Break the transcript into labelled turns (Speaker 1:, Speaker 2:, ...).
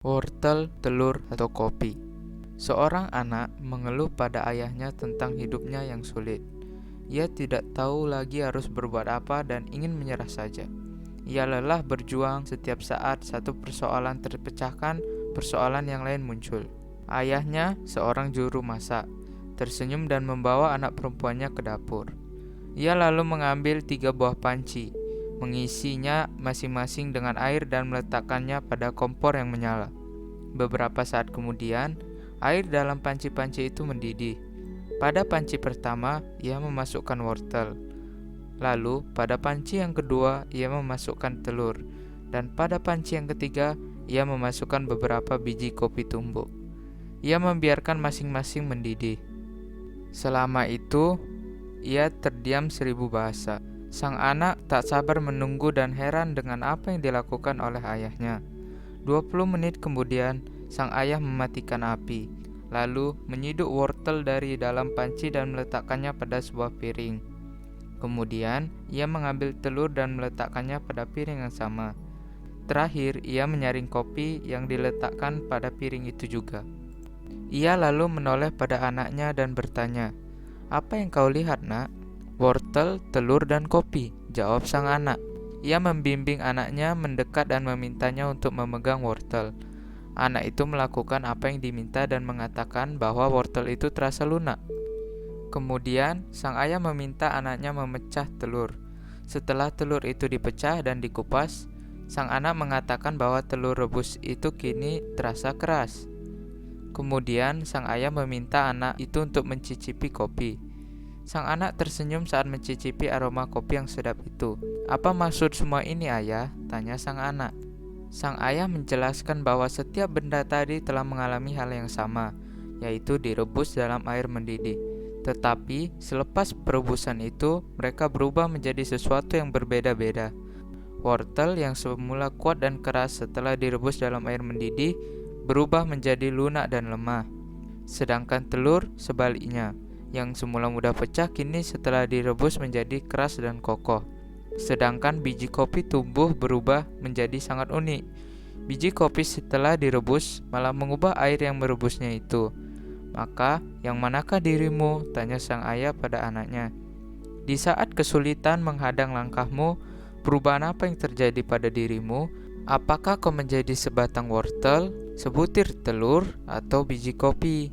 Speaker 1: Wortel, telur, atau kopi. Seorang anak mengeluh pada ayahnya tentang hidupnya yang sulit. Ia tidak tahu lagi harus berbuat apa dan ingin menyerah saja. Ia lelah berjuang setiap saat satu persoalan terpecahkan, persoalan yang lain muncul. Ayahnya, seorang juru masak, tersenyum dan membawa anak perempuannya ke dapur. Ia lalu mengambil 3 buah panci, mengisinya masing-masing dengan air dan meletakkannya pada kompor yang menyala. Beberapa saat kemudian, air dalam panci-panci itu mendidih. Pada panci pertama, ia memasukkan wortel. Lalu, pada panci yang kedua, ia memasukkan telur. Dan pada panci yang ketiga, ia memasukkan beberapa biji kopi tumbuk. Ia membiarkan masing-masing mendidih. Selama itu, ia terdiam 1000 bahasa. Sang anak tak sabar menunggu dan heran dengan apa yang dilakukan oleh ayahnya. 20 menit kemudian, sang ayah mematikan api, lalu menyiduk wortel dari dalam panci dan meletakkannya pada sebuah piring. Kemudian, ia mengambil telur dan meletakkannya pada piring yang sama. Terakhir, ia menyaring kopi yang diletakkan pada piring itu juga. Ia lalu menoleh pada anaknya dan bertanya, "Apa yang kau lihat, nak?" "Wortel, telur, dan kopi," jawab sang anak. Ia membimbing anaknya mendekat dan memintanya untuk memegang wortel. Anak itu melakukan apa yang diminta dan mengatakan bahwa wortel itu terasa lunak. Kemudian, sang ayah meminta anaknya memecah telur. Setelah telur itu dipecah dan dikupas, sang anak mengatakan bahwa telur rebus itu kini terasa keras. Kemudian, sang ayah meminta anak itu untuk mencicipi kopi. Sang anak tersenyum saat mencicipi aroma kopi yang sedap itu. "Apa maksud semua ini, ayah?" tanya sang anak. Sang ayah menjelaskan bahwa setiap benda tadi telah mengalami hal yang sama, yaitu direbus dalam air mendidih. Tetapi selepas perebusan itu, mereka berubah menjadi sesuatu yang berbeda-beda. Wortel yang semula kuat dan keras setelah direbus dalam air mendidih berubah menjadi lunak dan lemah. Sedangkan telur sebaliknya, yang semula mudah pecah kini setelah direbus menjadi keras dan kokoh. Sedangkan biji kopi tumbuh berubah menjadi sangat unik. Biji kopi setelah direbus malah mengubah air yang merebusnya itu. "Maka, yang manakah dirimu?" tanya sang ayah pada anaknya. "Di saat kesulitan menghadang langkahmu, perubahan apa yang terjadi pada dirimu? Apakah kau menjadi sebatang wortel, sebutir telur, atau biji kopi?"